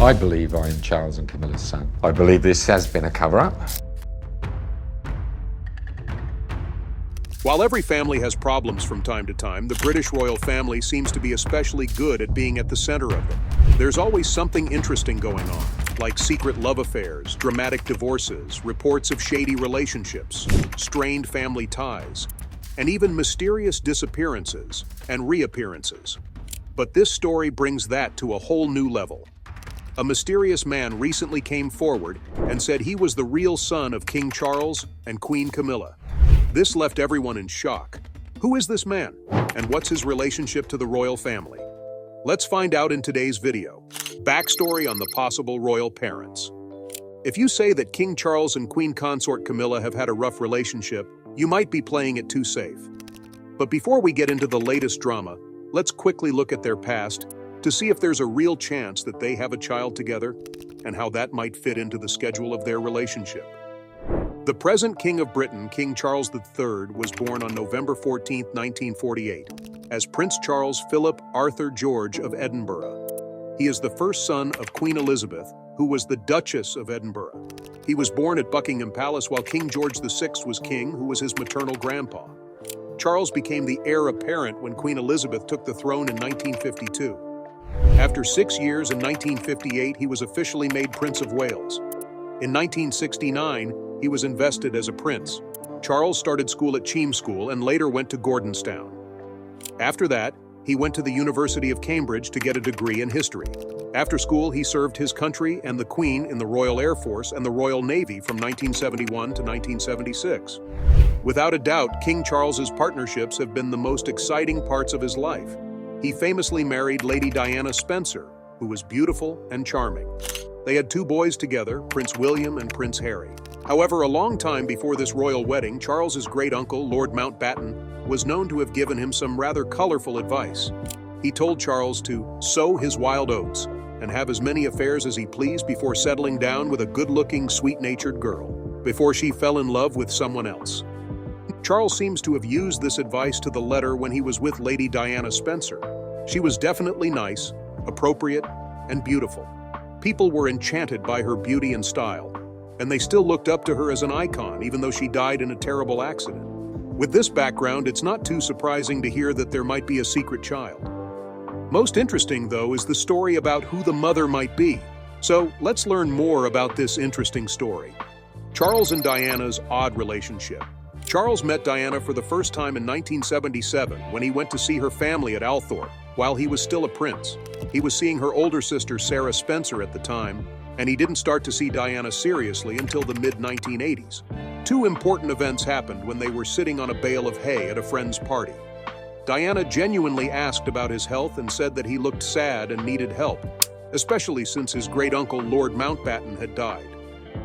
I believe I am Charles and Camilla's son. I believe this has been a cover-up. While every family has problems from time to time, the British royal family seems to be especially good at being at the center of them. There's always something interesting going on, like secret love affairs, dramatic divorces, reports of shady relationships, strained family ties, and even mysterious disappearances and reappearances. But this story brings that to a whole new level. A mysterious man recently came forward and said he was the real son of King Charles and Queen Camilla. This left everyone in shock. Who is this man, and what's his relationship to the royal family? Let's find out in today's video. Backstory on the possible royal parents. If you say that King Charles and Queen Consort Camilla have had a rough relationship, you might be playing it too safe. But before we get into the latest drama, let's quickly look at their past to see if there's a real chance that they have a child together and how that might fit into the schedule of their relationship. The present King of Britain, King Charles III, was born on November 14, 1948, as Prince Charles Philip Arthur George of Edinburgh. He is the first son of Queen Elizabeth, who was the Duchess of Edinburgh. He was born at Buckingham Palace while King George VI was king, who was his maternal grandpa. Charles became the heir apparent when Queen Elizabeth took the throne in 1952. After 6 years in 1958, he was officially made Prince of Wales. In 1969, he was invested as a prince. Charles started school at Cheam School and later went to Gordonstown. After that, he went to the University of Cambridge to get a degree in history. After school, he served his country and the Queen in the Royal Air Force and the Royal Navy from 1971 to 1976. Without a doubt, King Charles's partnerships have been the most exciting parts of his life. He famously married Lady Diana Spencer, who was beautiful and charming. They had 2 boys together, Prince William and Prince Harry. However, a long time before this royal wedding, Charles's great-uncle, Lord Mountbatten, was known to have given him some rather colorful advice. He told Charles to sow his wild oats and have as many affairs as he pleased before settling down with a good-looking, sweet-natured girl, before she fell in love with someone else. Charles seems to have used this advice to the letter when he was with Lady Diana Spencer. She was definitely nice, appropriate, and beautiful. People were enchanted by her beauty and style, and they still looked up to her as an icon, even though she died in a terrible accident. With this background, it's not too surprising to hear that there might be a secret child. Most interesting, though, is the story about who the mother might be. So let's learn more about this interesting story. Charles and Diana's odd relationship. Charles met Diana for the first time in 1977 when he went to see her family at Althorp while he was still a prince. He was seeing her older sister Sarah Spencer at the time, and he didn't start to see Diana seriously until the mid-1980s. 2 important events happened when they were sitting on a bale of hay at a friend's party. Diana genuinely asked about his health and said that he looked sad and needed help, especially since his great-uncle Lord Mountbatten had died.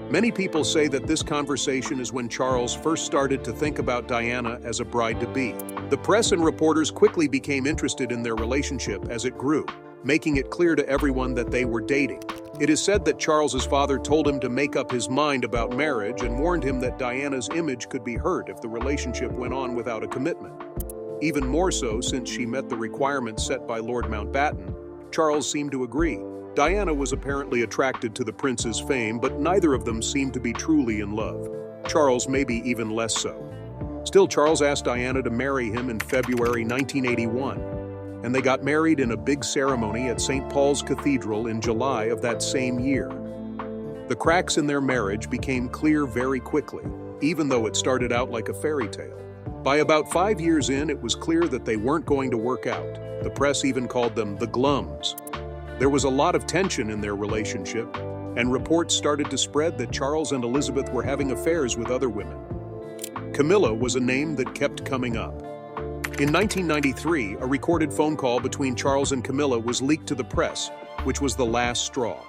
Many people say that this conversation is when Charles first started to think about Diana as a bride-to-be. The press and reporters quickly became interested in their relationship as it grew, making it clear to everyone that they were dating. It is said that Charles's father told him to make up his mind about marriage and warned him that Diana's image could be hurt if the relationship went on without a commitment. Even more so since she met the requirements set by Lord Mountbatten, Charles seemed to agree. Diana was apparently attracted to the prince's fame, but neither of them seemed to be truly in love. Charles maybe even less so. Still, Charles asked Diana to marry him in February 1981, and they got married in a big ceremony at St. Paul's Cathedral in July of that same year. The cracks in their marriage became clear very quickly, even though it started out like a fairy tale. By about 5 years in, it was clear that they weren't going to work out. The press even called them the Glums. There was a lot of tension in their relationship, and reports started to spread that Charles and Elizabeth were having affairs with other women. Camilla was a name that kept coming up. In 1993, a recorded phone call between Charles and Camilla was leaked to the press, which was the last straw.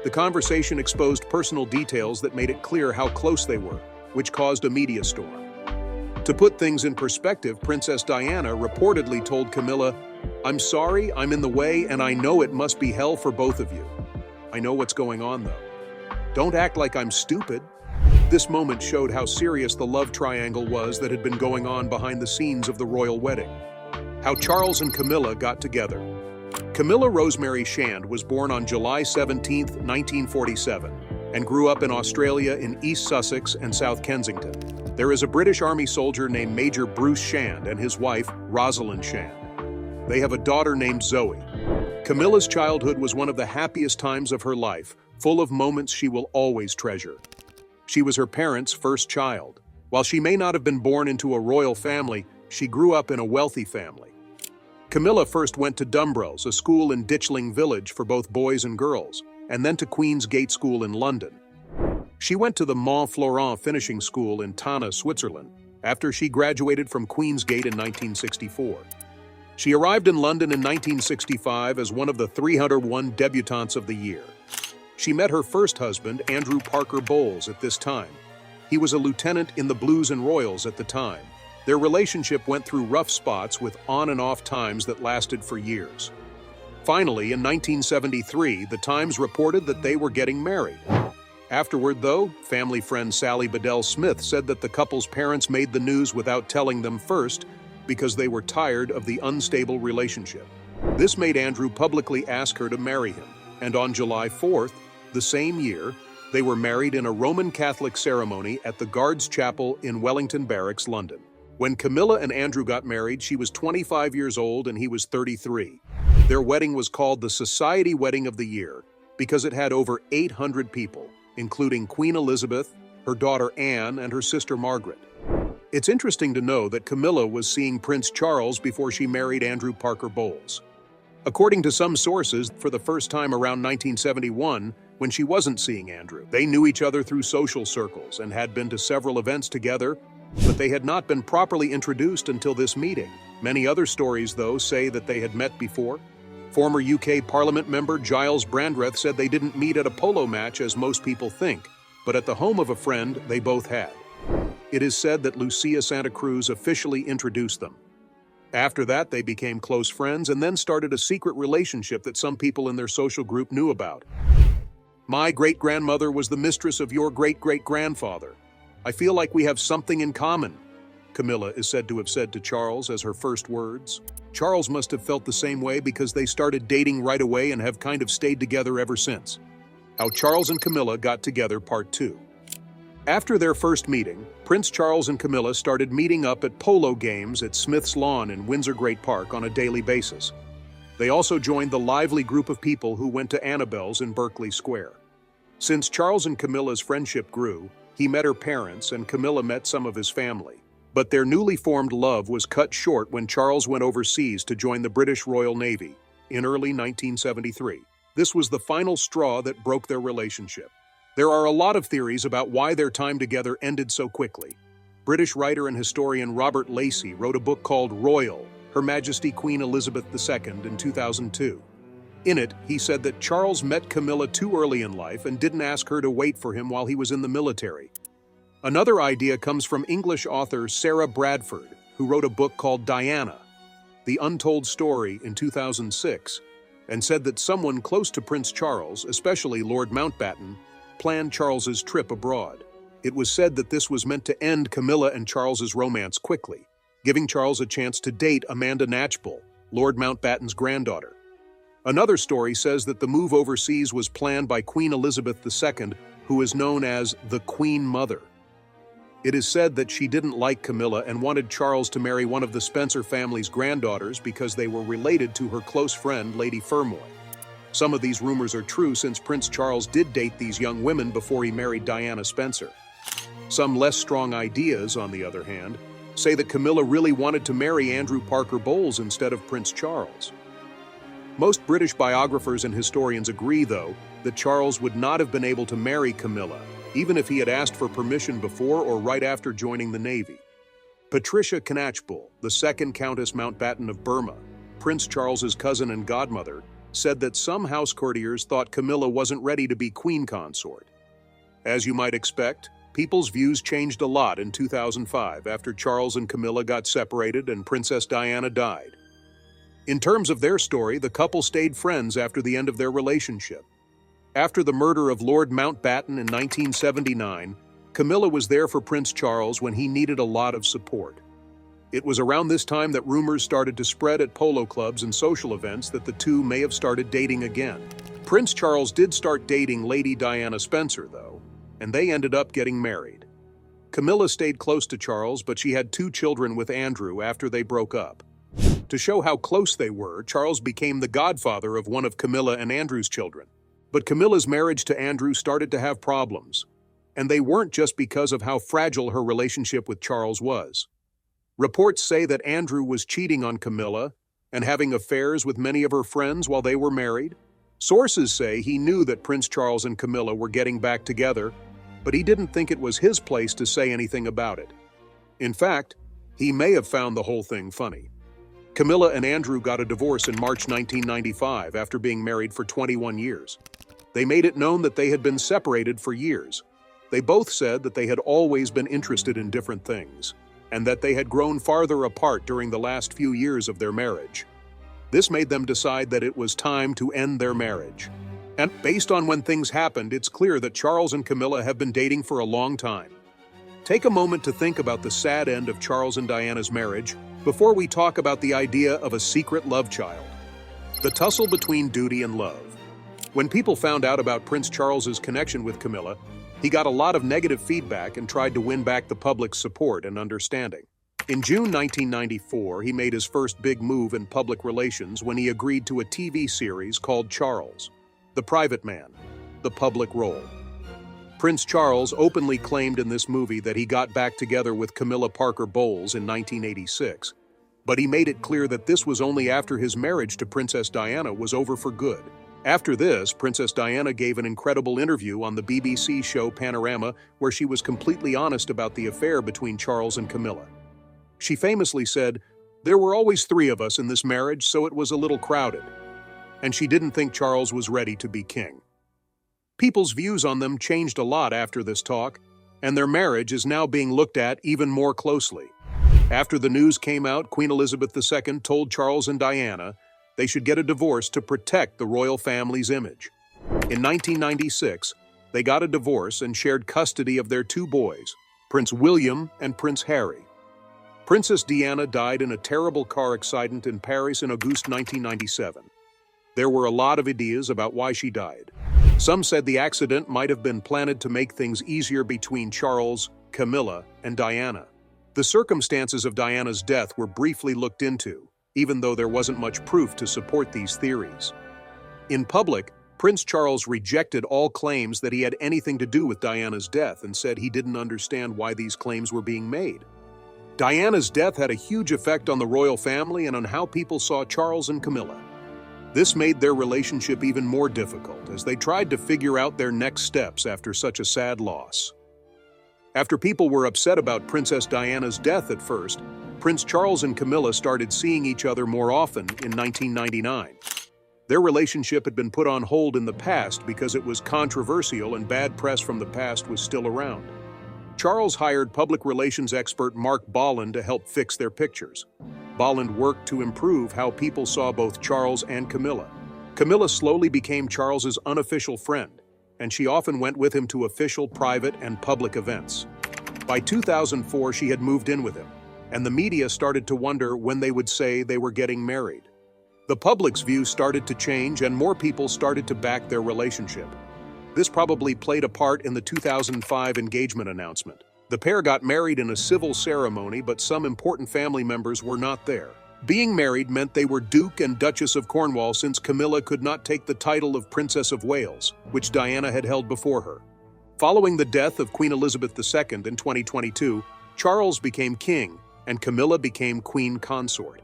The conversation exposed personal details that made it clear how close they were, which caused a media storm. To put things in perspective, Princess Diana reportedly told Camilla, "I'm sorry, I'm in the way, and I know it must be hell for both of you. I know what's going on, though. Don't act like I'm stupid." This moment showed how serious the love triangle was that had been going on behind the scenes of the royal wedding. How Charles and Camilla got together. Camilla Rosemary Shand was born on July 17, 1947, and grew up in Australia in East Sussex and South Kensington. There is a British Army soldier named Major Bruce Shand and his wife, Rosalind Shand. They have a daughter named Zoe. Camilla's childhood was one of the happiest times of her life, full of moments she will always treasure. She was her parents' first child. While she may not have been born into a royal family, she grew up in a wealthy family. Camilla first went to Dumbrells, a school in Ditchling Village for both boys and girls, and then to Queen's Gate School in London. She went to the Mont Florent finishing school in Tana, Switzerland, after she graduated from Queen's Gate in 1964. She arrived in London in 1965 as one of the 301 debutantes of the year. She met her first husband, Andrew Parker Bowles, at this time. He was a lieutenant in the Blues and Royals at the time. Their relationship went through rough spots with on and off times that lasted for years. Finally, in 1973, the Times reported that they were getting married. Afterward, though, family friend Sally Bedell Smith said that the couple's parents made the news without telling them first because they were tired of the unstable relationship. This made Andrew publicly ask her to marry him, and on July 4th, the same year, they were married in a Roman Catholic ceremony at the Guards Chapel in Wellington Barracks, London. When Camilla and Andrew got married, she was 25 years old and he was 33. Their wedding was called the Society Wedding of the Year because it had over 800 people, including Queen Elizabeth, her daughter Anne, and her sister Margaret. It's interesting to know that Camilla was seeing Prince Charles before she married Andrew Parker Bowles. According to some sources, for the first time around 1971, when she wasn't seeing Andrew. They knew each other through social circles and had been to several events together, but they had not been properly introduced until this meeting. Many other stories, though, say that they had met before. Former UK Parliament member Giles Brandreth said they didn't meet at a polo match as most people think, but at the home of a friend they both had. It is said that Lucia Santa Cruz officially introduced them. After that, they became close friends and then started a secret relationship that some people in their social group knew about. My great-grandmother was the mistress of your great-great-grandfather. I feel like we have something in common, Camilla is said to have said to Charles as her first words. Charles must have felt the same way because they started dating right away and have kind of stayed together ever since. How Charles and Camilla got together, Part 2. After their first meeting, Prince Charles and Camilla started meeting up at polo games at Smith's Lawn in Windsor Great Park on a daily basis. They also joined the lively group of people who went to Annabelle's in Berkeley Square. Since Charles and Camilla's friendship grew, he met her parents and Camilla met some of his family. But their newly formed love was cut short when Charles went overseas to join the British Royal Navy in early 1973. This was the final straw that broke their relationship. There are a lot of theories about why their time together ended so quickly. British writer and historian Robert Lacey wrote a book called Royal, Her Majesty Queen Elizabeth II in 2002. In it, he said that Charles met Camilla too early in life and didn't ask her to wait for him while he was in the military. Another idea comes from English author Sarah Bradford, who wrote a book called Diana, The Untold Story in 2006, and said that someone close to Prince Charles, especially Lord Mountbatten, planned Charles's trip abroad. It was said that this was meant to end Camilla and Charles's romance quickly, giving Charles a chance to date Amanda Knatchbull, Lord Mountbatten's granddaughter. Another story says that the move overseas was planned by Queen Elizabeth II, who is known as the Queen Mother. It is said that she didn't like Camilla and wanted Charles to marry one of the Spencer family's granddaughters because they were related to her close friend, Lady Fermoy. Some of these rumors are true since Prince Charles did date these young women before he married Diana Spencer. Some less strong ideas, on the other hand, say that Camilla really wanted to marry Andrew Parker Bowles instead of Prince Charles. Most British biographers and historians agree, though, that Charles would not have been able to marry Camilla, even if he had asked for permission before or right after joining the Navy. Patricia Knatchbull, the second Countess Mountbatten of Burma, Prince Charles's cousin and godmother, said that some house courtiers thought Camilla wasn't ready to be queen consort. As you might expect, people's views changed a lot in 2005 after Charles and Camilla got separated and Princess Diana died. In terms of their story, the couple stayed friends after the end of their relationship. After the murder of Lord Mountbatten in 1979, Camilla was there for Prince Charles when he needed a lot of support. It was around this time that rumors started to spread at polo clubs and social events that the two may have started dating again. Prince Charles did start dating Lady Diana Spencer, though, and they ended up getting married. Camilla stayed close to Charles, but she had 2 children with Andrew after they broke up. To show how close they were, Charles became the godfather of one of Camilla and Andrew's children. But Camilla's marriage to Andrew started to have problems, and they weren't just because of how fragile her relationship with Charles was. Reports say that Andrew was cheating on Camilla and having affairs with many of her friends while they were married. Sources say he knew that Prince Charles and Camilla were getting back together, but he didn't think it was his place to say anything about it. In fact, he may have found the whole thing funny. Camilla and Andrew got a divorce in March 1995 after being married for 21 years. They made it known that they had been separated for years. They both said that they had always been interested in different things, and that they had grown farther apart during the last few years of their marriage. This made them decide that it was time to end their marriage. And based on when things happened, it's clear that Charles and Camilla have been dating for a long time. Take a moment to think about the sad end of Charles and Diana's marriage before we talk about the idea of a secret love child. The tussle between duty and love. When people found out about Prince Charles's connection with Camilla, he got a lot of negative feedback and tried to win back the public's support and understanding. In June 1994, he made his first big move in public relations when he agreed to a TV series called Charles, the Private Man, the Public Role. Prince Charles openly claimed in this movie that he got back together with Camilla Parker Bowles in 1986, but he made it clear that this was only after his marriage to Princess Diana was over for good. After this, Princess Diana gave an incredible interview on the BBC show Panorama where she was completely honest about the affair between Charles and Camilla. She famously said, "There were always 3 of us in this marriage, so it was a little crowded." And she didn't think Charles was ready to be king. People's views on them changed a lot after this talk, and their marriage is now being looked at even more closely. After the news came out, Queen Elizabeth II told Charles and Diana they should get a divorce to protect the royal family's image. In 1996, they got a divorce and shared custody of their 2 boys, Prince William and Prince Harry. Princess Diana died in a terrible car accident in Paris in August 1997. There were a lot of ideas about why she died. Some said the accident might have been planned to make things easier between Charles, Camilla, and Diana. The circumstances of Diana's death were briefly looked into, even though there wasn't much proof to support these theories. In public, Prince Charles rejected all claims that he had anything to do with Diana's death and said he didn't understand why these claims were being made. Diana's death had a huge effect on the royal family and on how people saw Charles and Camilla. This made their relationship even more difficult as they tried to figure out their next steps after such a sad loss. After people were upset about Princess Diana's death at first, Prince Charles and Camilla started seeing each other more often in 1999. Their relationship had been put on hold in the past because it was controversial and bad press from the past was still around. Charles hired public relations expert Mark Bolland to help fix their pictures. Bolland worked to improve how people saw both Charles and Camilla. Camilla slowly became Charles's unofficial friend, and she often went with him to official, private, and public events. By 2004, she had moved in with him, and the media started to wonder when they would say they were getting married. The public's view started to change, and more people started to back their relationship. This probably played a part in the 2005 engagement announcement. The pair got married in a civil ceremony, but some important family members were not there. Being married meant they were Duke and Duchess of Cornwall since Camilla could not take the title of Princess of Wales, which Diana had held before her. Following the death of Queen Elizabeth II in 2022, Charles became king and Camilla became queen consort.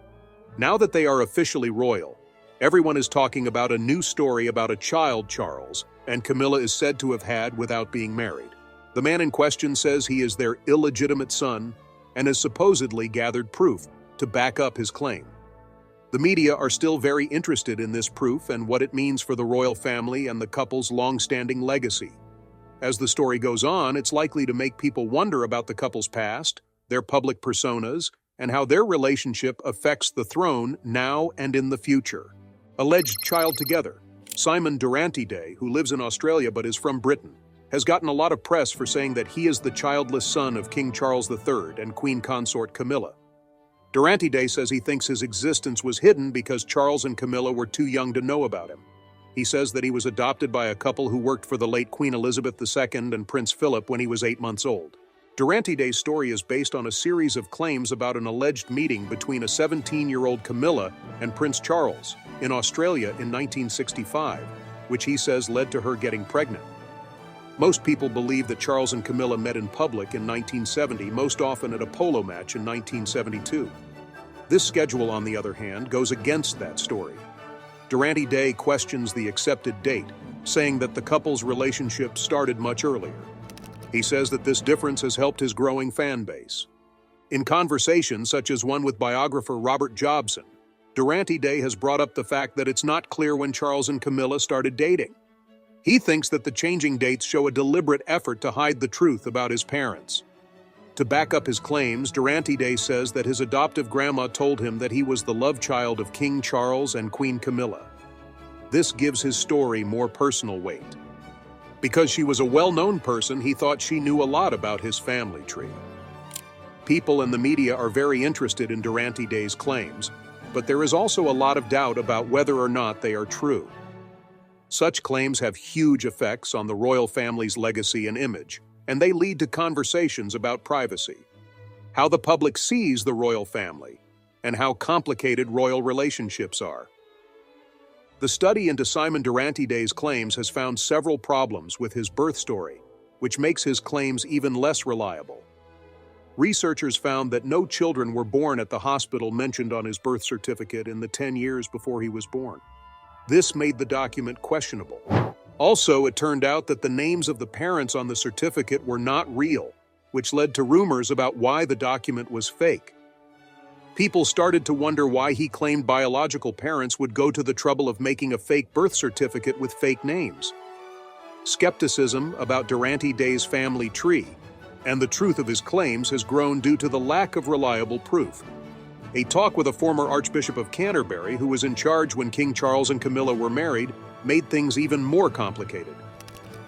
Now that they are officially royal, everyone is talking about a new story about a child Charles and Camilla is said to have had without being married. The man in question says he is their illegitimate son and has supposedly gathered proof to back up his claim. The media are still very interested in this proof and what it means for the royal family and the couple's long-standing legacy. As the story goes on, it's likely to make people wonder about the couple's past, their public personas, and how their relationship affects the throne now and in the future. Alleged child together. Simon Durante, who lives in Australia but is from Britain, has gotten a lot of press for saying that he is the childless son of King Charles III and Queen consort Camilla. Durante Day says he thinks his existence was hidden because Charles and Camilla were too young to know about him. He says that he was adopted by a couple who worked for the late Queen Elizabeth II and Prince Philip when he was 8 months old. Durante Day's story is based on a series of claims about an alleged meeting between a 17-year-old Camilla and Prince Charles in Australia in 1965, which he says led to her getting pregnant. Most people believe that Charles and Camilla met in public in 1970, most often at a polo match in 1972. This schedule, on the other hand, goes against that story. Durante Day questions the accepted date, saying that the couple's relationship started much earlier. He says that this difference has helped his growing fan base. In conversations such as one with biographer Robert Jobson, Durante Day has brought up the fact that it's not clear when Charles and Camilla started dating. He thinks that the changing dates show a deliberate effort to hide the truth about his parents. To back up his claims, Durante Day says that his adoptive grandma told him that he was the love child of King Charles and Queen Camilla. This gives his story more personal weight. Because she was a well-known person, he thought she knew a lot about his family tree. People and the media are very interested in Durante Day's claims, but there is also a lot of doubt about whether or not they are true. Such claims have huge effects on the royal family's legacy and image, and they lead to conversations about privacy, how the public sees the royal family, and how complicated royal relationships are. The study into Simon Durante Day's claims has found several problems with his birth story, which makes his claims even less reliable. Researchers found that no children were born at the hospital mentioned on his birth certificate in the 10 years before he was born. This made the document questionable. Also, it turned out that the names of the parents on the certificate were not real, which led to rumors about why the document was fake. People started to wonder why he claimed biological parents would go to the trouble of making a fake birth certificate with fake names. Skepticism about Durante Day's family tree and the truth of his claims has grown due to the lack of reliable proof. A talk with a former Archbishop of Canterbury, who was in charge when King Charles and Camilla were married, made things even more complicated.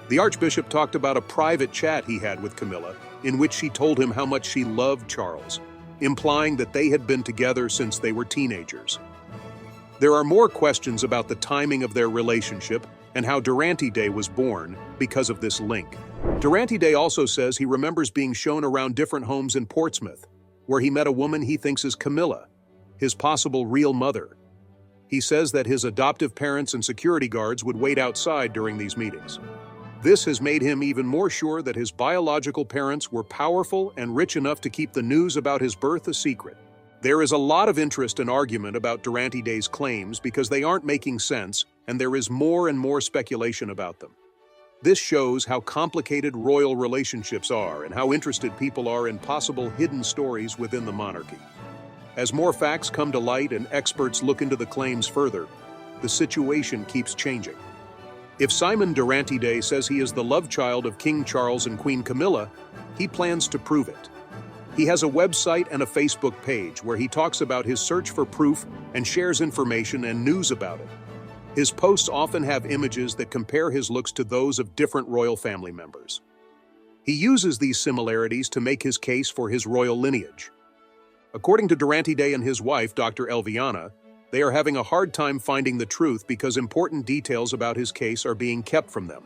The Archbishop talked about a private chat he had with Camilla, in which she told him how much she loved Charles, implying that they had been together since they were teenagers. There are more questions about the timing of their relationship and how Durante Day was born because of this link. Durante Day also says he remembers being shown around different homes in Portsmouth, where he met a woman he thinks is Camilla, his possible real mother. He says that his adoptive parents and security guards would wait outside during these meetings. This has made him even more sure that his biological parents were powerful and rich enough to keep the news about his birth a secret. There is a lot of interest and argument about Durante Day's claims because they aren't making sense, and there is more and more speculation about them. This shows how complicated royal relationships are and how interested people are in possible hidden stories within the monarchy. As more facts come to light and experts look into the claims further, the situation keeps changing. If Simon Durante Day says he is the love child of King Charles and Queen Camilla, he plans to prove it. He has a website and a Facebook page where he talks about his search for proof and shares information and news about it. His posts often have images that compare his looks to those of different royal family members. He uses these similarities to make his case for his royal lineage. According to Durante Day and his wife, Dr. Elviana, they are having a hard time finding the truth because important details about his case are being kept from them.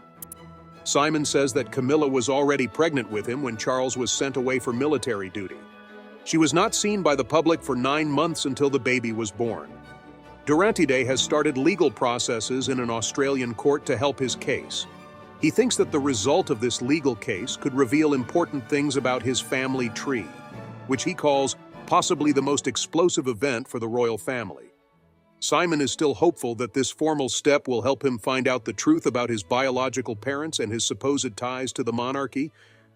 Simon says that Camilla was already pregnant with him when Charles was sent away for military duty. She was not seen by the public for 9 months until the baby was born. Durante Day has started legal processes in an Australian court to help his case. He thinks that the result of this legal case could reveal important things about his family tree, which he calls possibly the most explosive event for the royal family. Simon is still hopeful that this formal step will help him find out the truth about his biological parents and his supposed ties to the monarchy,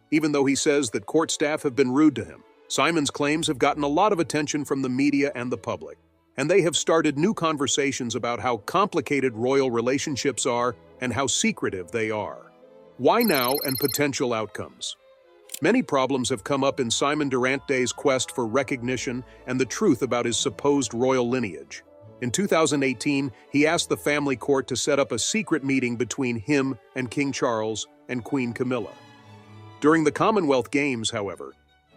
even though he says that court staff have been rude to him. Simon's claims have gotten a lot of attention from the media and the public, and they have started new conversations about how complicated royal relationships are and how secretive they are. Why now and potential outcomes? Many problems have come up in Simon Durante Day's quest for recognition and the truth about his supposed royal lineage. In 2018, he asked the family court to set up a secret meeting between him and King Charles and Queen Camilla. During the Commonwealth Games, however,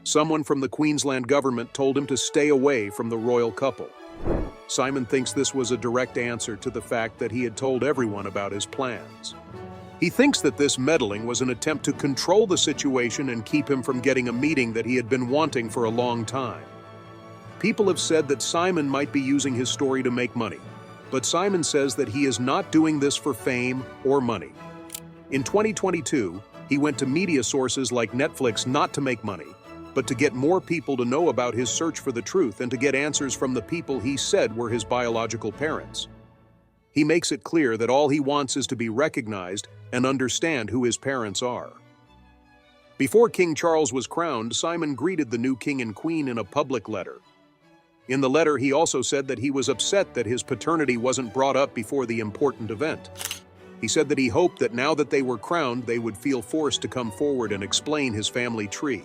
Someone from the Queensland government told him to stay away from the royal couple. Simon thinks this was a direct answer to the fact that he had told everyone about his plans. He thinks that this meddling was an attempt to control the situation and keep him from getting a meeting that he had been wanting for a long time. People have said that Simon might be using his story to make money, but Simon says that he is not doing this for fame or money. In 2022, he went to media sources like Netflix not to make money, but to get more people to know about his search for the truth and to get answers from the people he said were his biological parents. He makes it clear that all he wants is to be recognized and understand who his parents are. Before King Charles was crowned, Simon greeted the new king and queen in a public letter. In the letter, he also said that he was upset that his paternity wasn't brought up before the important event. He said that he hoped that now that they were crowned, they would feel forced to come forward and explain his family tree.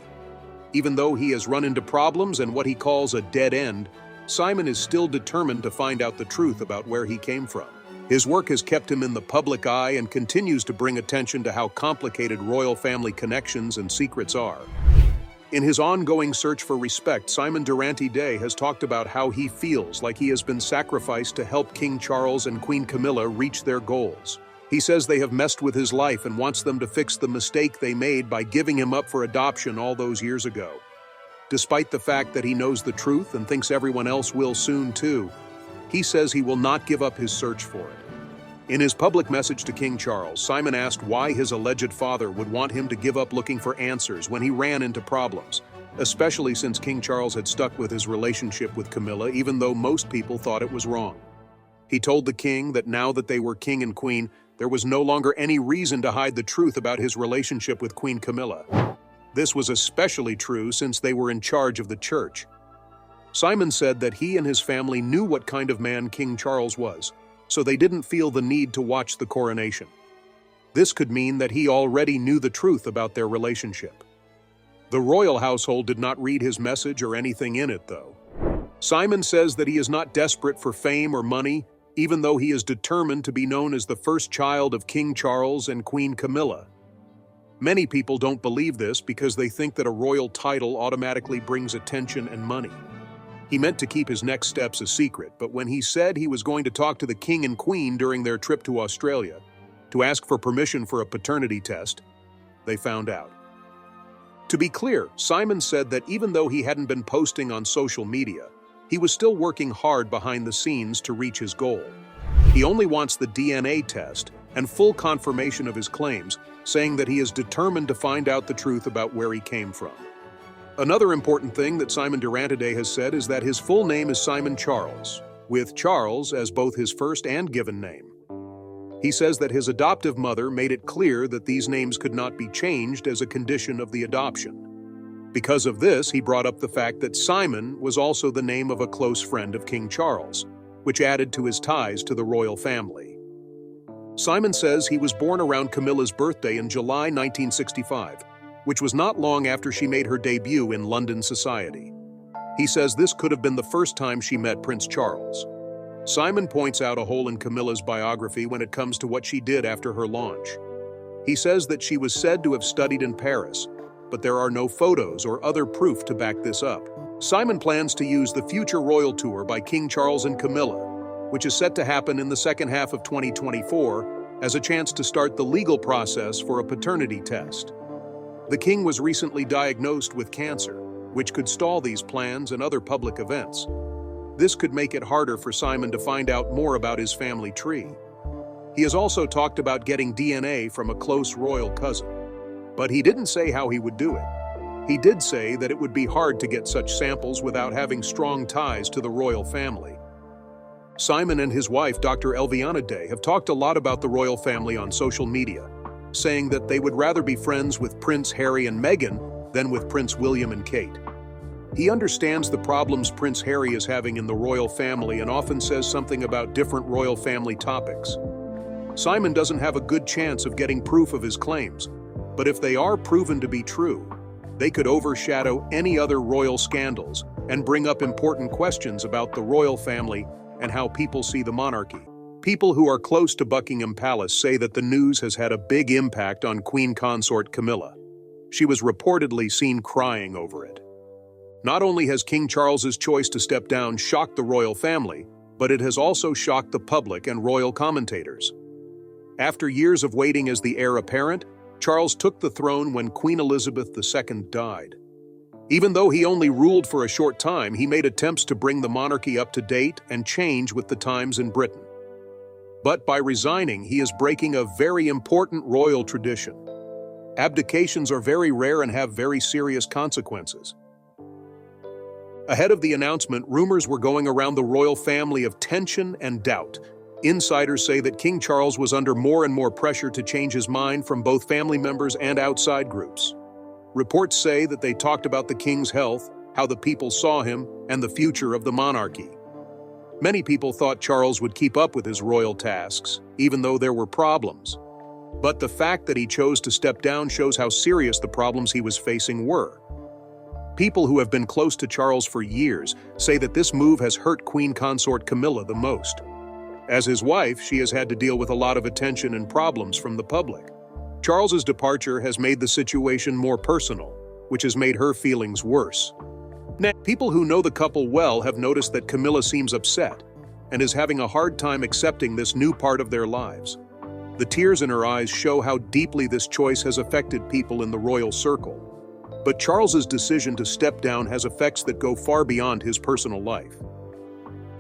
Even though he has run into problems and what he calls a dead end, Simon is still determined to find out the truth about where he came from. His work has kept him in the public eye and continues to bring attention to how complicated royal family connections and secrets are. In his ongoing search for respect, Simon Durante Day has talked about how he feels like he has been sacrificed to help King Charles and Queen Camilla reach their goals. He says they have messed with his life and wants them to fix the mistake they made by giving him up for adoption all those years ago. Despite the fact that he knows the truth and thinks everyone else will soon too, he says he will not give up his search for it. In his public message to King Charles, Simon asked why his alleged father would want him to give up looking for answers when he ran into problems, especially since King Charles had stuck with his relationship with Camilla even though most people thought it was wrong. He told the king that now that they were king and queen, there was no longer any reason to hide the truth about his relationship with Queen Camilla. This was especially true since they were in charge of the church. Simon said that he and his family knew what kind of man King Charles was, so they didn't feel the need to watch the coronation. This could mean that he already knew the truth about their relationship. The royal household did not read his message or anything in it, though. Simon says that he is not desperate for fame or money, even though he is determined to be known as the first child of King Charles and Queen Camilla. Many people don't believe this because they think that a royal title automatically brings attention and money. He meant to keep his next steps a secret, but when he said he was going to talk to the king and queen during their trip to Australia to ask for permission for a paternity test, they found out. To be clear, Simon said that even though he hadn't been posting on social media, he was still working hard behind the scenes to reach his goal. He only wants the DNA test and full confirmation of his claims, saying that he is determined to find out the truth about where he came from. Another important thing that Simon Durante Day has said is that his full name is Simon Charles, with Charles as both his first and given name. He says that his adoptive mother made it clear that these names could not be changed as a condition of the adoption. Because of this, he brought up the fact that Simon was also the name of a close friend of King Charles, which added to his ties to the royal family. Simon says he was born around Camilla's birthday in July 1965, which was not long after she made her debut in London society. He says this could have been the first time she met Prince Charles. Simon points out a hole in Camilla's biography when it comes to what she did after her launch. He says that she was said to have studied in Paris, but there are no photos or other proof to back this up. Simon plans to use the future royal tour by King Charles and Camilla, which is set to happen in the second half of 2024, as a chance to start the legal process for a paternity test. The king was recently diagnosed with cancer, which could stall these plans and other public events. This could make it harder for Simon to find out more about his family tree. He has also talked about getting DNA from a close royal cousin, but he didn't say how he would do it. He did say that it would be hard to get such samples without having strong ties to the royal family. Simon and his wife, Dr. Elviana Day, have talked a lot about the royal family on social media, saying that they would rather be friends with Prince Harry and Meghan than with Prince William and Kate. He understands the problems Prince Harry is having in the royal family and often says something about different royal family topics. Simon doesn't have a good chance of getting proof of his claims, but if they are proven to be true, they could overshadow any other royal scandals and bring up important questions about the royal family and how people see the monarchy. People who are close to Buckingham Palace say that the news has had a big impact on Queen Consort Camilla. She was reportedly seen crying over it. Not only has King Charles's choice to step down shocked the royal family, but it has also shocked the public and royal commentators. After years of waiting as the heir apparent, Charles took the throne when Queen Elizabeth II died. Even though he only ruled for a short time, he made attempts to bring the monarchy up to date and change with the times in Britain. But by resigning, he is breaking a very important royal tradition. Abdications are very rare and have very serious consequences. Ahead of the announcement, rumors were going around the royal family of tension and doubt. Insiders say that King Charles was under more and more pressure to change his mind from both family members and outside groups. Reports say that they talked about the king's health, how the people saw him, and the future of the monarchy. Many people thought Charles would keep up with his royal tasks, even though there were problems. But the fact that he chose to step down shows how serious the problems he was facing were. People who have been close to Charles for years say that this move has hurt Queen Consort Camilla the most. As his wife, she has had to deal with a lot of attention and problems from the public. Charles's departure has made the situation more personal, which has made her feelings worse. People who know the couple well have noticed that Camilla seems upset and is having a hard time accepting this new part of their lives. The tears in her eyes show how deeply this choice has affected people in the royal circle. But Charles's decision to step down has effects that go far beyond his personal life.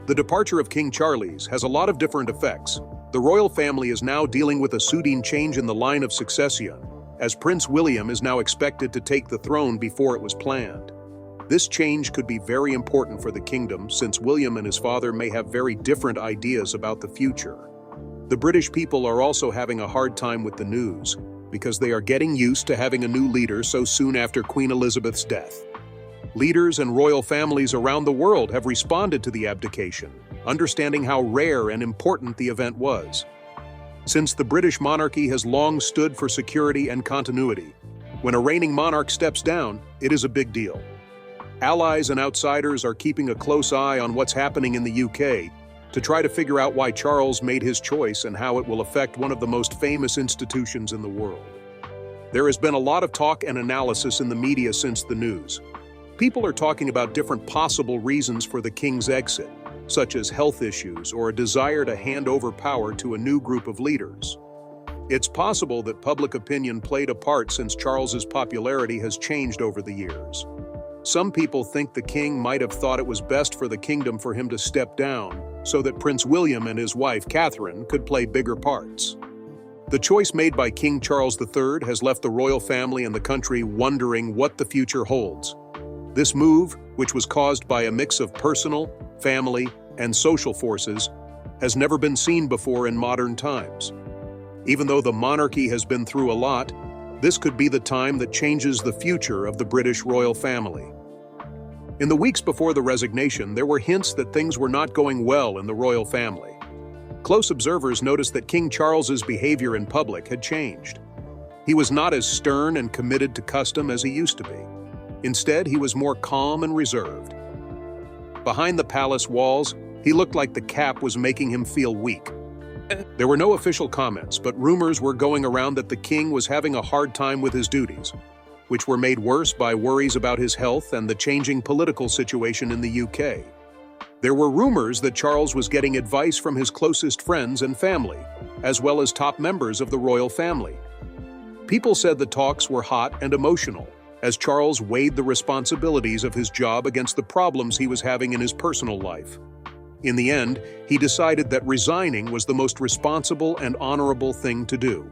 The departure of King Charles has a lot of different effects. The royal family is now dealing with a sudden change in the line of succession, as Prince William is now expected to take the throne before it was planned. This change could be very important for the kingdom, since William and his father may have very different ideas about the future. The British people are also having a hard time with the news, because they are getting used to having a new leader so soon after Queen Elizabeth's death. Leaders and royal families around the world have responded to the abdication, understanding how rare and important the event was. Since the British monarchy has long stood for security and continuity, when a reigning monarch steps down, it is a big deal. Allies and outsiders are keeping a close eye on what's happening in the UK to try to figure out why Charles made his choice and how it will affect one of the most famous institutions in the world. There has been a lot of talk and analysis in the media since the news. People are talking about different possible reasons for the king's exit, such as health issues or a desire to hand over power to a new group of leaders. It's possible that public opinion played a part since Charles's popularity has changed over the years. Some people think the king might have thought it was best for the kingdom for him to step down so that Prince William and his wife Catherine could play bigger parts. The choice made by King Charles III has left the royal family and the country wondering what the future holds. This move, which was caused by a mix of personal, family, and social forces, has never been seen before in modern times. Even though the monarchy has been through a lot, this could be the time that changes the future of the British royal family. In the weeks before the resignation, there were hints that things were not going well in the royal family. Close observers noticed that King Charles's behavior in public had changed. He was not as stern and committed to custom as he used to be. Instead, he was more calm and reserved. Behind the palace walls, he looked like the cap was making him feel weak. There were no official comments, but rumors were going around that the king was having a hard time with his duties, which were made worse by worries about his health and the changing political situation in the UK. There were rumors that Charles was getting advice from his closest friends and family, as well as top members of the royal family. People said the talks were hot and emotional, as Charles weighed the responsibilities of his job against the problems he was having in his personal life. In the end, he decided that resigning was the most responsible and honorable thing to do.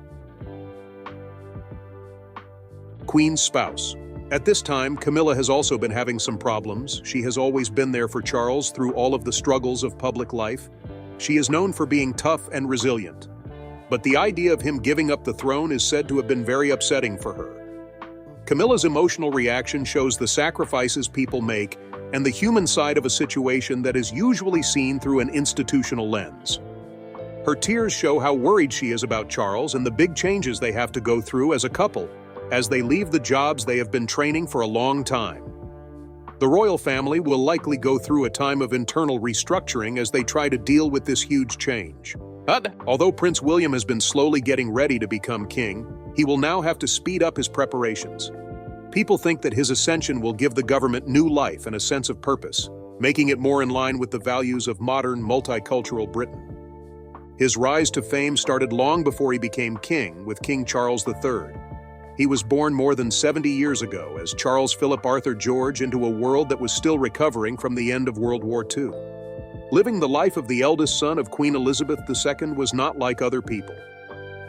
Queen's spouse. At this time, Camilla has also been having some problems. She has always been there for Charles through all of the struggles of public life. She is known for being tough and resilient. But the idea of him giving up the throne is said to have been very upsetting for her. Camilla's emotional reaction shows the sacrifices people make and the human side of a situation that is usually seen through an institutional lens. Her tears show how worried she is about Charles and the big changes they have to go through as a couple, as they leave the jobs they have been training for a long time. The royal family will likely go through a time of internal restructuring as they try to deal with this huge change. Although Prince William has been slowly getting ready to become king, he will now have to speed up his preparations. People think that his ascension will give the government new life and a sense of purpose, making it more in line with the values of modern, multicultural Britain. His rise to fame started long before he became king, with King Charles III. He was born more than 70 years ago as Charles Philip Arthur George into a world that was still recovering from the end of World War II. Living the life of the eldest son of Queen Elizabeth II was not like other people.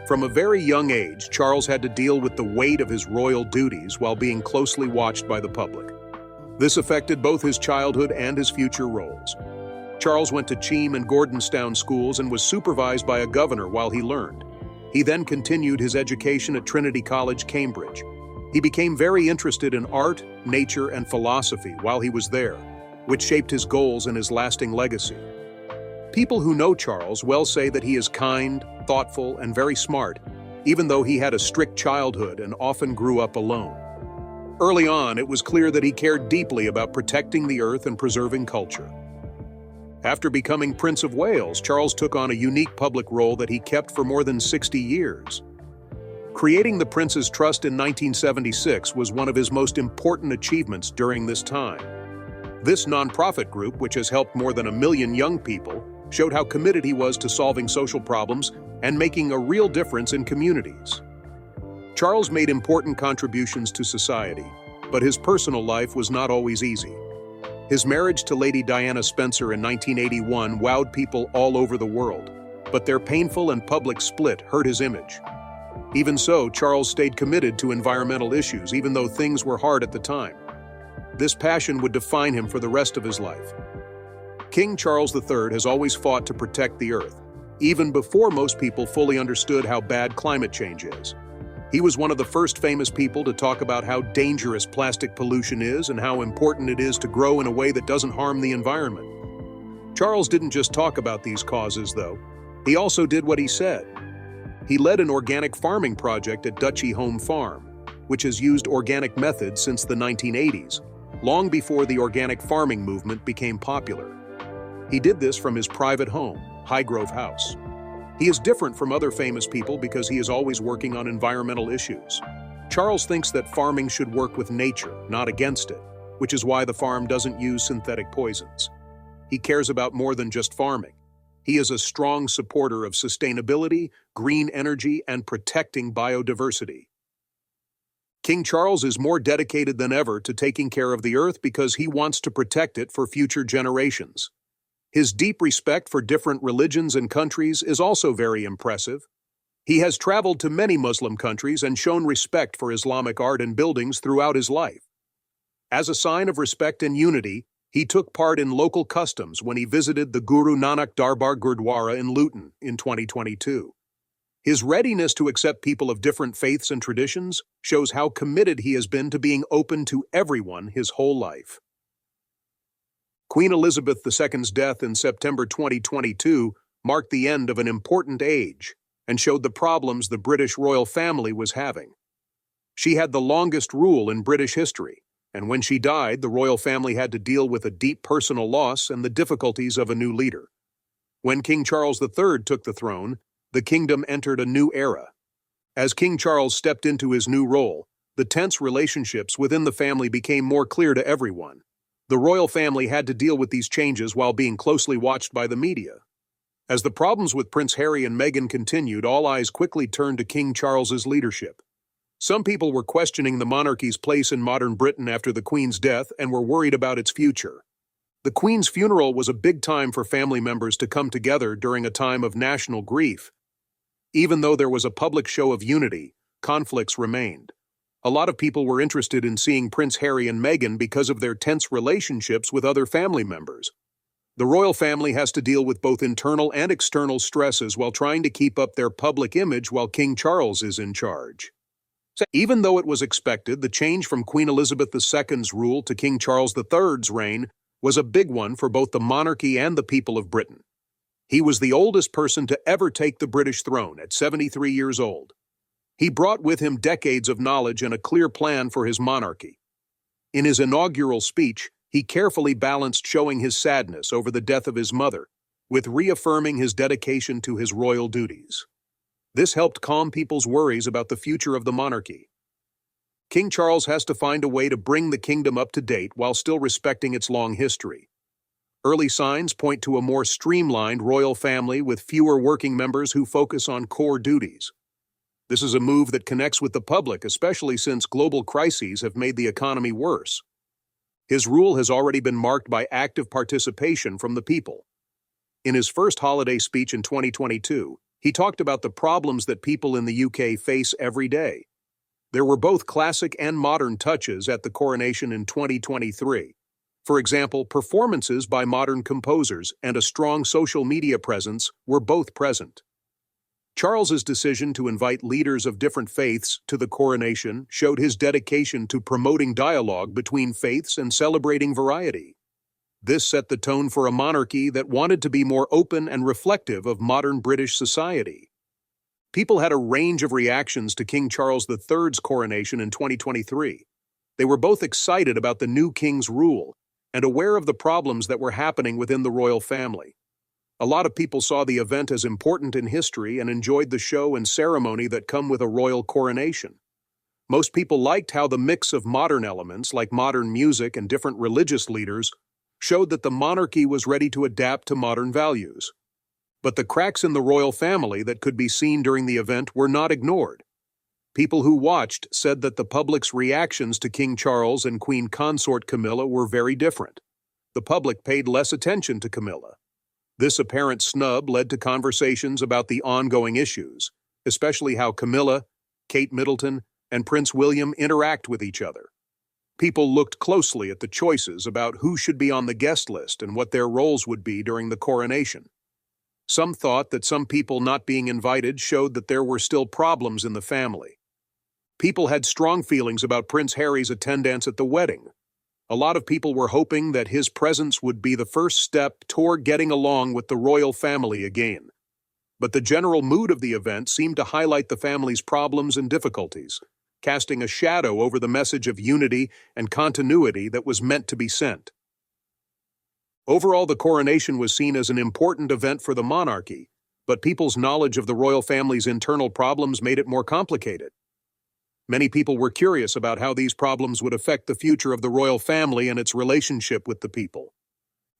From a very young age, Charles had to deal with the weight of his royal duties while being closely watched by the public. This affected both his childhood and his future roles. Charles went to Cheam and Gordonstown schools and was supervised by a governor while he learned. He then continued his education at Trinity College, Cambridge. He became very interested in art, nature, and philosophy while he was there, which shaped his goals and his lasting legacy. People who know Charles well say that he is kind, thoughtful, and very smart, even though he had a strict childhood and often grew up alone. Early on, it was clear that he cared deeply about protecting the earth and preserving culture. After becoming Prince of Wales, Charles took on a unique public role that he kept for more than 60 years. Creating the Prince's Trust in 1976 was one of his most important achievements during this time. This nonprofit group, which has helped more than 1 million young people, showed how committed he was to solving social problems and making a real difference in communities. Charles made important contributions to society, but his personal life was not always easy. His marriage to Lady Diana Spencer in 1981 wowed people all over the world, but their painful and public split hurt his image. Even so, Charles stayed committed to environmental issues even though things were hard at the time. This passion would define him for the rest of his life. King Charles III has always fought to protect the earth, even before most people fully understood how bad climate change is. He was one of the first famous people to talk about how dangerous plastic pollution is and how important it is to grow in a way that doesn't harm the environment. Charles didn't just talk about these causes, though. He also did what he said. He led an organic farming project at Duchy Home Farm, which has used organic methods since the 1980s, long before the organic farming movement became popular. He did this from his private home, Highgrove House. He is different from other famous people because he is always working on environmental issues. Charles thinks that farming should work with nature, not against it, which is why the farm doesn't use synthetic poisons. He cares about more than just farming. He is a strong supporter of sustainability, green energy, and protecting biodiversity. King Charles is more dedicated than ever to taking care of the earth because he wants to protect it for future generations. His deep respect for different religions and countries is also very impressive. He has traveled to many Muslim countries and shown respect for Islamic art and buildings throughout his life. As a sign of respect and unity, he took part in local customs when he visited the Guru Nanak Darbar Gurdwara in Luton in 2022. His readiness to accept people of different faiths and traditions shows how committed he has been to being open to everyone his whole life. Queen Elizabeth II's death in September 2022 marked the end of an important age and showed the problems the British royal family was having. She had the longest rule in British history, and when she died, the royal family had to deal with a deep personal loss and the difficulties of a new leader. When King Charles III took the throne, the kingdom entered a new era. As King Charles stepped into his new role, the tense relationships within the family became more clear to everyone. The royal family had to deal with these changes while being closely watched by the media. As the problems with Prince Harry and Meghan continued, all eyes quickly turned to King Charles's leadership. Some people were questioning the monarchy's place in modern Britain after the Queen's death and were worried about its future. The Queen's funeral was a big time for family members to come together during a time of national grief. Even though there was a public show of unity, conflicts remained. A lot of people were interested in seeing Prince Harry and Meghan because of their tense relationships with other family members. The royal family has to deal with both internal and external stresses while trying to keep up their public image while King Charles is in charge. Even though it was expected, the change from Queen Elizabeth II's rule to King Charles III's reign was a big one for both the monarchy and the people of Britain. He was the oldest person to ever take the British throne at 73 years old. He brought with him decades of knowledge and a clear plan for his monarchy. In his inaugural speech, he carefully balanced showing his sadness over the death of his mother with reaffirming his dedication to his royal duties. This helped calm people's worries about the future of the monarchy. King Charles has to find a way to bring the kingdom up to date while still respecting its long history. Early signs point to a more streamlined royal family with fewer working members who focus on core duties. This is a move that connects with the public, especially since global crises have made the economy worse. His rule has already been marked by active participation from the people. In his first holiday speech in 2022, he talked about the problems that people in the UK face every day. There were both classic and modern touches at the coronation in 2023. For example, performances by modern composers and a strong social media presence were both present. Charles's decision to invite leaders of different faiths to the coronation showed his dedication to promoting dialogue between faiths and celebrating variety. This set the tone for a monarchy that wanted to be more open and reflective of modern British society. People had a range of reactions to King Charles III's coronation in 2023. They were both excited about the new king's rule and aware of the problems that were happening within the royal family. A lot of people saw the event as important in history and enjoyed the show and ceremony that come with a royal coronation. Most people liked how the mix of modern elements, like modern music and different religious leaders, showed that the monarchy was ready to adapt to modern values. But the cracks in the royal family that could be seen during the event were not ignored. People who watched said that the public's reactions to King Charles and Queen Consort Camilla were very different. The public paid less attention to Camilla. This apparent snub led to conversations about the ongoing issues, especially how Camilla, Kate Middleton, and Prince William interact with each other. People looked closely at the choices about who should be on the guest list and what their roles would be during the coronation. Some thought that some people not being invited showed that there were still problems in the family. People had strong feelings about Prince Harry's attendance at the wedding. A lot of people were hoping that his presence would be the first step toward getting along with the royal family again. But the general mood of the event seemed to highlight the family's problems and difficulties, casting a shadow over the message of unity and continuity that was meant to be sent. Overall, the coronation was seen as an important event for the monarchy, but people's knowledge of the royal family's internal problems made it more complicated. Many people were curious about how these problems would affect the future of the royal family and its relationship with the people.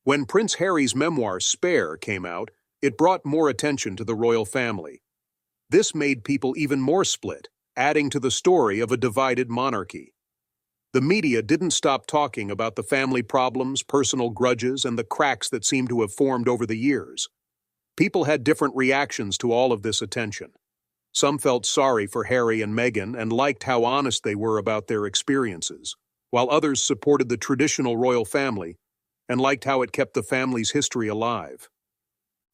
When Prince Harry's memoir, Spare, came out, it brought more attention to the royal family. This made people even more split, adding to the story of a divided monarchy. The media didn't stop talking about the family problems, personal grudges, and the cracks that seemed to have formed over the years. People had different reactions to all of this attention. Some felt sorry for Harry and Meghan and liked how honest they were about their experiences, while others supported the traditional royal family and liked how it kept the family's history alive.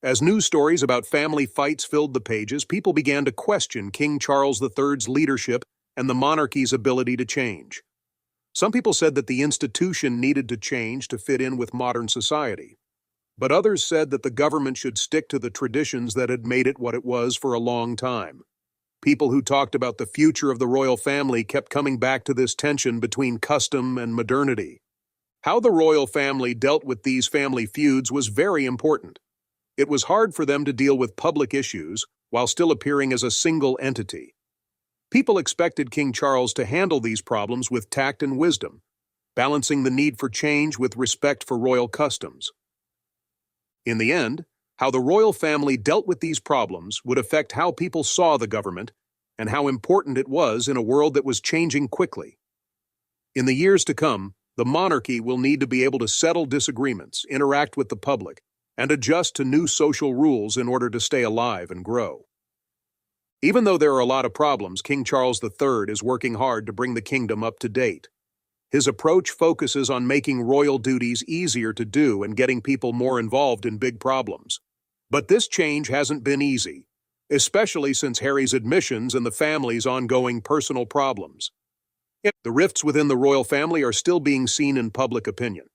As news stories about family fights filled the pages, people began to question King Charles III's leadership and the monarchy's ability to change. Some people said that the institution needed to change to fit in with modern society, but others said that the government should stick to the traditions that had made it what it was for a long time. People who talked about the future of the royal family kept coming back to this tension between custom and modernity. How the royal family dealt with these family feuds was very important. It was hard for them to deal with public issues while still appearing as a single entity. People expected King Charles to handle these problems with tact and wisdom, balancing the need for change with respect for royal customs. In the end, how the royal family dealt with these problems would affect how people saw the government and how important it was in a world that was changing quickly. In the years to come, the monarchy will need to be able to settle disagreements, interact with the public, and adjust to new social rules in order to stay alive and grow. Even though there are a lot of problems, King Charles III is working hard to bring the kingdom up to date. His approach focuses on making royal duties easier to do and getting people more involved in big problems. But this change hasn't been easy, especially since Harry's admissions and the family's ongoing personal problems. The rifts within the royal family are still being seen in public opinion.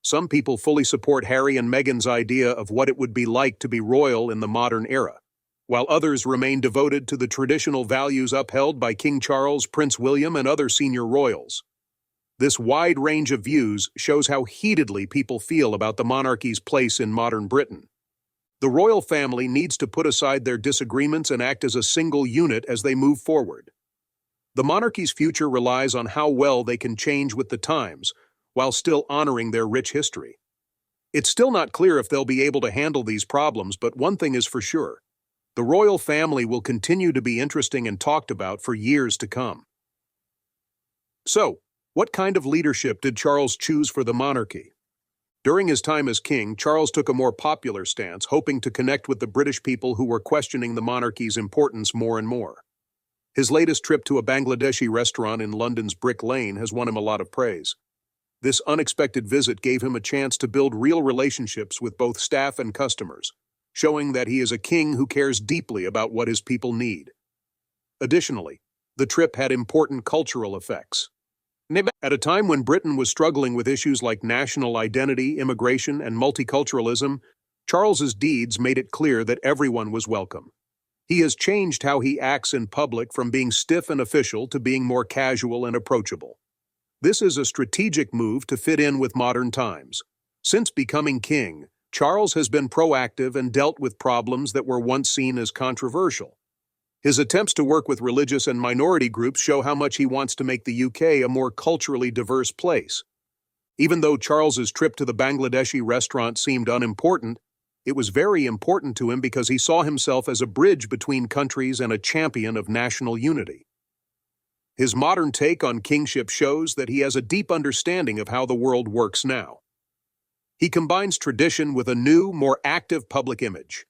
Some people fully support Harry and Meghan's idea of what it would be like to be royal in the modern era, while others remain devoted to the traditional values upheld by King Charles, Prince William, and other senior royals. This wide range of views shows how heatedly people feel about the monarchy's place in modern Britain. The royal family needs to put aside their disagreements and act as a single unit as they move forward. The monarchy's future relies on how well they can change with the times, while still honoring their rich history. It's still not clear if they'll be able to handle these problems, but one thing is for sure. The royal family will continue to be interesting and talked about for years to come. So, what kind of leadership did Charles choose for the monarchy? During his time as king, Charles took a more popular stance, hoping to connect with the British people who were questioning the monarchy's importance more and more. His latest trip to a Bangladeshi restaurant in London's Brick Lane has won him a lot of praise. This unexpected visit gave him a chance to build real relationships with both staff and customers, showing that he is a king who cares deeply about what his people need. Additionally, the trip had important cultural effects. At a time when Britain was struggling with issues like national identity, immigration, and multiculturalism, Charles's deeds made it clear that everyone was welcome. He has changed how he acts in public from being stiff and official to being more casual and approachable. This is a strategic move to fit in with modern times. Since becoming king, Charles has been proactive and dealt with problems that were once seen as controversial. His attempts to work with religious and minority groups show how much he wants to make the UK a more culturally diverse place. Even though Charles's trip to the Bangladeshi restaurant seemed unimportant, it was very important to him because he saw himself as a bridge between countries and a champion of national unity. His modern take on kingship shows that he has a deep understanding of how the world works now. He combines tradition with a new, more active public image.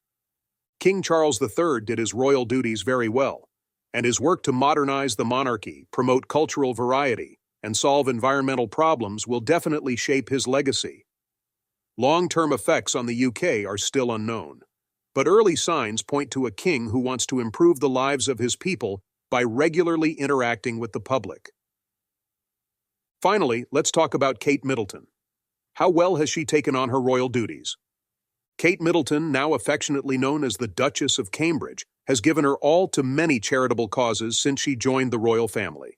King Charles III did his royal duties very well, and his work to modernize the monarchy, promote cultural variety, and solve environmental problems will definitely shape his legacy. Long-term effects on the UK are still unknown, but early signs point to a king who wants to improve the lives of his people by regularly interacting with the public. Finally, let's talk about Kate Middleton. How well has she taken on her royal duties? Kate Middleton, now affectionately known as the Duchess of Cambridge, has given her all to many charitable causes since she joined the royal family.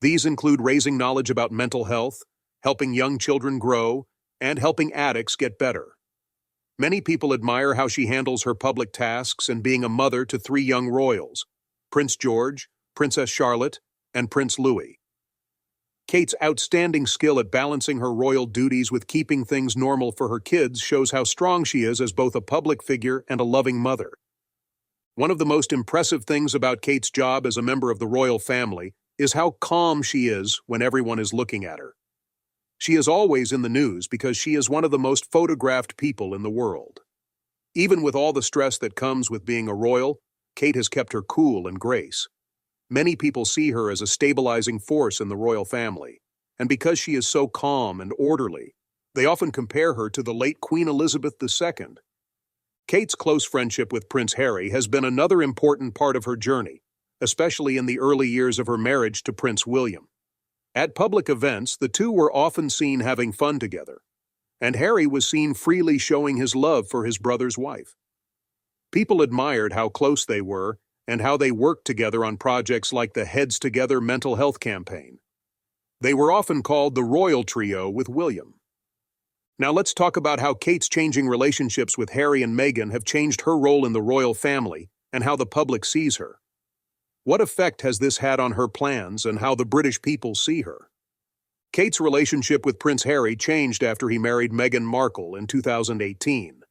These include raising knowledge about mental health, helping young children grow, and helping addicts get better. Many people admire how she handles her public tasks and being a mother to 3 young royals, Prince George, Princess Charlotte, and Prince Louis. Kate's outstanding skill at balancing her royal duties with keeping things normal for her kids shows how strong she is as both a public figure and a loving mother. One of the most impressive things about Kate's job as a member of the royal family is how calm she is when everyone is looking at her. She is always in the news because she is one of the most photographed people in the world. Even with all the stress that comes with being a royal, Kate has kept her cool and grace. Many people see her as a stabilizing force in the royal family, and because she is so calm and orderly, they often compare her to the late Queen Elizabeth II. Kate's close friendship with Prince Harry has been another important part of her journey, especially in the early years of her marriage to Prince William. At public events, the two were often seen having fun together, and Harry was seen freely showing his love for his brother's wife. People admired how close they were and how they worked together on projects like the Heads Together mental health campaign. They were often called the Royal Trio with William. Now let's talk about how Kate's changing relationships with Harry and Meghan have changed her role in the royal family and how the public sees her. What effect has this had on her plans and how the British people see her? Kate's relationship with Prince Harry changed after he married Meghan Markle in 2018.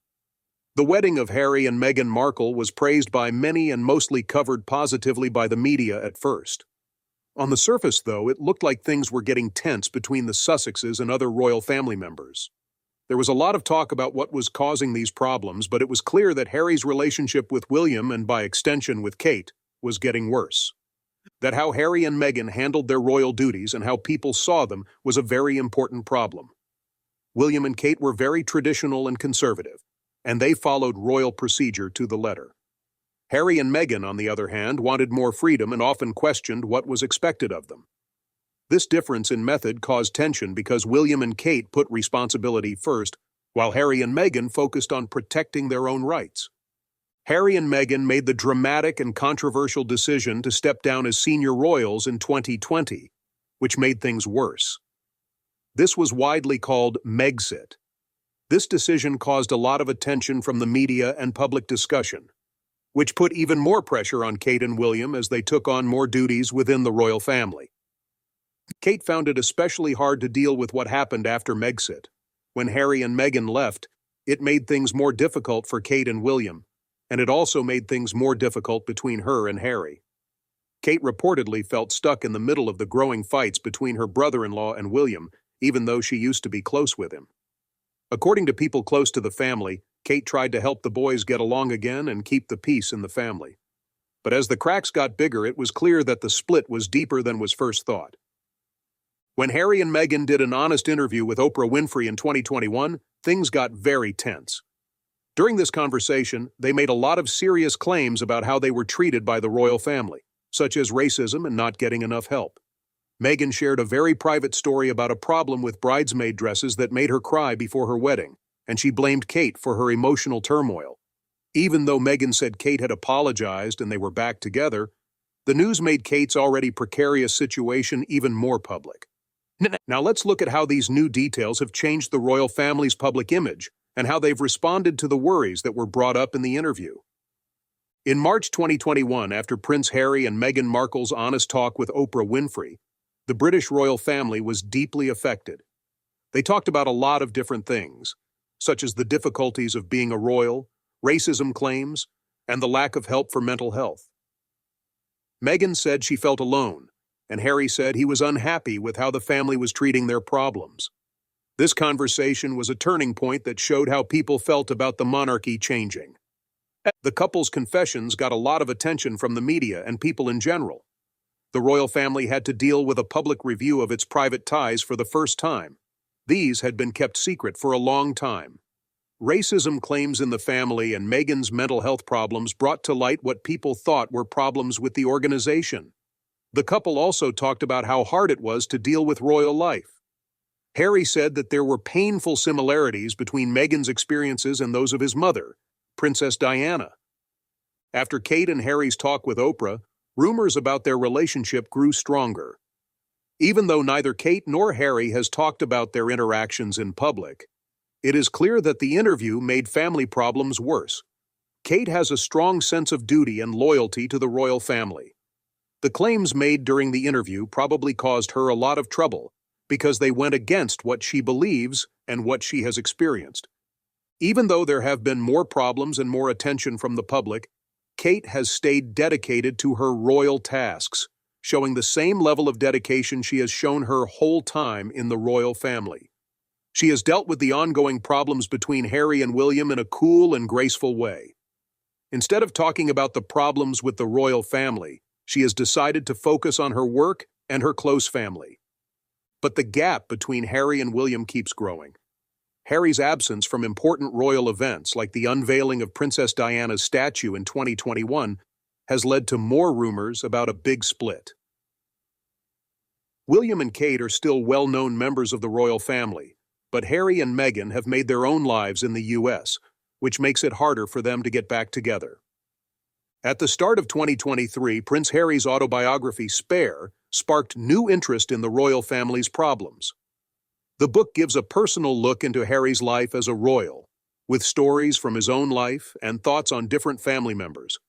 The wedding of Harry and Meghan Markle was praised by many and mostly covered positively by the media at first. On the surface, though, it looked like things were getting tense between the Sussexes and other royal family members. There was a lot of talk about what was causing these problems, but it was clear that Harry's relationship with William, and by extension with Kate, was getting worse. That how Harry and Meghan handled their royal duties and how people saw them was a very important problem. William and Kate were very traditional and conservative, and they followed royal procedure to the letter. Harry and Meghan, on the other hand, wanted more freedom and often questioned what was expected of them. This difference in method caused tension because William and Kate put responsibility first, while Harry and Meghan focused on protecting their own rights. Harry and Meghan made the dramatic and controversial decision to step down as senior royals in 2020, which made things worse. This was widely called Megxit. This decision caused a lot of attention from the media and public discussion. which put even more pressure on Kate and William as they took on more duties within the royal family. Kate found it especially hard to deal with what happened after Megxit. When Harry and Meghan left, it made things more difficult for Kate and William, and it also made things more difficult between her and Harry. Kate reportedly felt stuck in the middle of the growing fights between her brother-in-law and William, even though she used to be close with him. According to people close to the family, Kate tried to help the boys get along again and keep the peace in the family. But as the cracks got bigger, it was clear that the split was deeper than was first thought. When Harry and Meghan did an honest interview with Oprah Winfrey in 2021, things got very tense. During this conversation, they made a lot of serious claims about how they were treated by the royal family, such as racism and not getting enough help. Meghan shared a very private story about a problem with bridesmaid dresses that made her cry before her wedding, and she blamed Kate for her emotional turmoil. Even though Meghan said Kate had apologized and they were back together, the news made Kate's already precarious situation even more public. Now let's look at how these new details have changed the royal family's public image and how they've responded to the worries that were brought up in the interview. In March 2021, after Prince Harry and Meghan Markle's honest talk with Oprah Winfrey, the British royal family was deeply affected. They talked about a lot of different things, such as the difficulties of being a royal, racism claims, and the lack of help for mental health. Meghan said she felt alone, and Harry said he was unhappy with how the family was treating their problems. This conversation was a turning point that showed how people felt about the monarchy changing. The couple's confessions got a lot of attention from the media and people in general. The royal family had to deal with a public review of its private ties for the first time. These had been kept secret for a long time. Racism claims in the family and Meghan's mental health problems brought to light what people thought were problems with the organization. The couple also talked about how hard it was to deal with royal life. Harry said that there were painful similarities between Meghan's experiences and those of his mother, Princess Diana. After Kate and Harry's talk with Oprah, rumors about their relationship grew stronger. Even though neither Kate nor Harry has talked about their interactions in public, it is clear that the interview made family problems worse. Kate has a strong sense of duty and loyalty to the royal family. The claims made during the interview probably caused her a lot of trouble because they went against what she believes and what she has experienced. Even though there have been more problems and more attention from the public, Kate has stayed dedicated to her royal tasks, showing the same level of dedication she has shown her whole time in the royal family. She has dealt with the ongoing problems between Harry and William in a cool and graceful way. Instead of talking about the problems with the royal family, she has decided to focus on her work and her close family. But the gap between Harry and William keeps growing. Harry's absence from important royal events like the unveiling of Princess Diana's statue in 2021 has led to more rumors about a big split. William and Kate are still well-known members of the royal family, but Harry and Meghan have made their own lives in the U.S., which makes it harder for them to get back together. At the start of 2023, Prince Harry's autobiography, Spare, sparked new interest in the royal family's problems. The book gives a personal look into Harry's life as a royal, with stories from his own life and thoughts on different family members.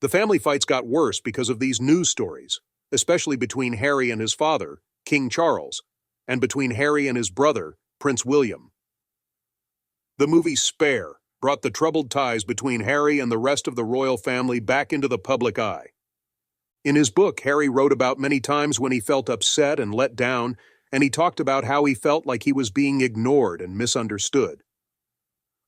The family fights got worse because of these news stories, especially between Harry and his father, King Charles, and between Harry and his brother, Prince William. The movie Spare brought the troubled ties between Harry and the rest of the royal family back into the public eye. In his book, Harry wrote about many times when he felt upset and let down, and he talked about how he felt like he was being ignored and misunderstood.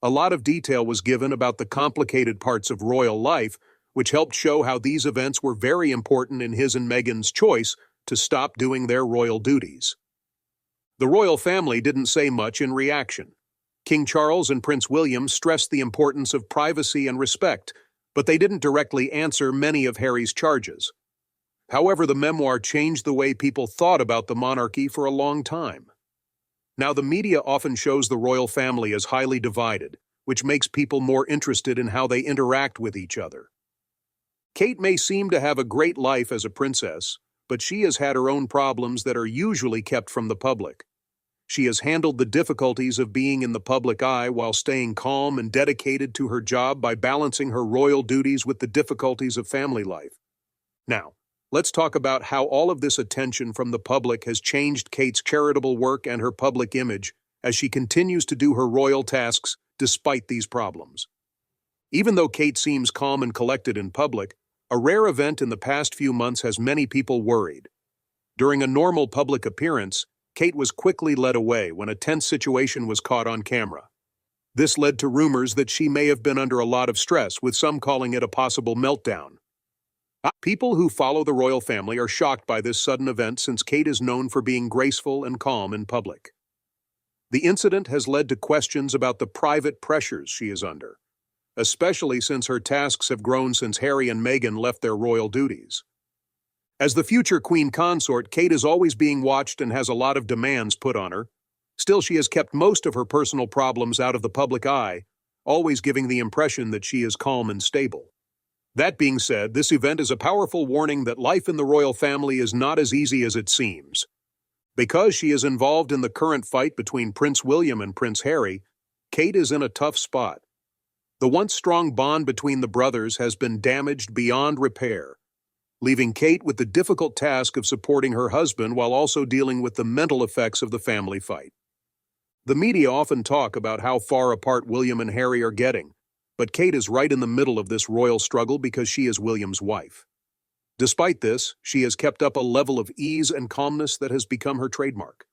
A lot of detail was given about the complicated parts of royal life, which helped show how these events were very important in his and Meghan's choice to stop doing their royal duties. The royal family didn't say much in reaction. King Charles and Prince William stressed the importance of privacy and respect, but they didn't directly answer many of Harry's charges. However, the memoir changed the way people thought about the monarchy for a long time. Now, the media often shows the royal family as highly divided, which makes people more interested in how they interact with each other. Kate may seem to have a great life as a princess, but she has had her own problems that are usually kept from the public. She has handled the difficulties of being in the public eye while staying calm and dedicated to her job by balancing her royal duties with the difficulties of family life. Now, let's talk about how all of this attention from the public has changed Kate's charitable work and her public image as she continues to do her royal tasks despite these problems. Even though Kate seems calm and collected in public, a rare event in the past few months has many people worried. During a normal public appearance, Kate was quickly led away when a tense situation was caught on camera. This led to rumors that she may have been under a lot of stress, with some calling it a possible meltdown. People who follow the royal family are shocked by this sudden event since Kate is known for being graceful and calm in public. The incident has led to questions about the private pressures she is under, especially since her tasks have grown since Harry and Meghan left their royal duties. As the future queen consort, Kate is always being watched and has a lot of demands put on her. Still, she has kept most of her personal problems out of the public eye, always giving the impression that she is calm and stable. That being said, this event is a powerful warning that life in the royal family is not as easy as it seems. Because she is involved in the current fight between Prince William and Prince Harry, Kate is in a tough spot. The once strong bond between the brothers has been damaged beyond repair, leaving Kate with the difficult task of supporting her husband while also dealing with the mental effects of the family fight. The media often talk about how far apart William and Harry are getting, but Kate is right in the middle of this royal struggle because she is William's wife. Despite this, she has kept up a level of ease and calmness that has become her trademark.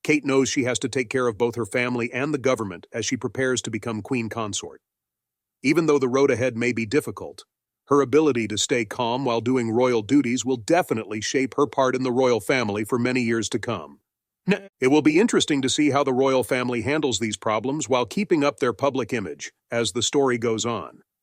Kate knows she has to take care of both her family and the government as she prepares to become queen consort. Even though the road ahead may be difficult, her ability to stay calm while doing royal duties will definitely shape her part in the royal family for many years to come. It will be interesting to see how the royal family handles these problems while keeping up their public image as the story goes on.